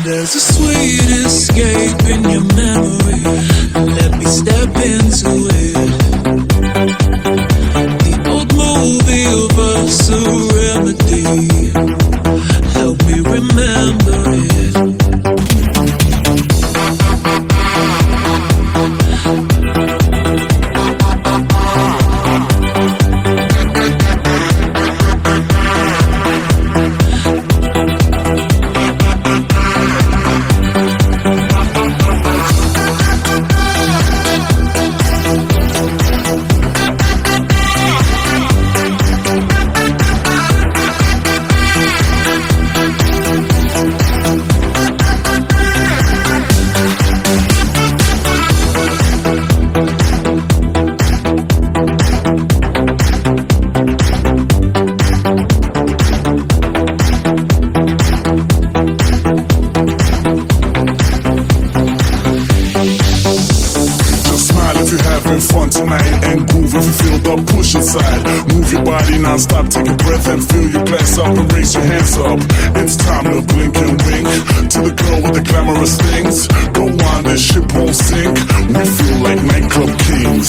There's a sweet escape in your memory. Let me step into it. The old movie of a serenity. Help me remember it. Fun tonight and groove if you feel the push inside. Move your body non-stop, take a breath and fill your glass up and raise your hands up. It's time to blink and wink to the girl with the glamorous things. Go on, this ship won't sink. We feel like nightclub kings.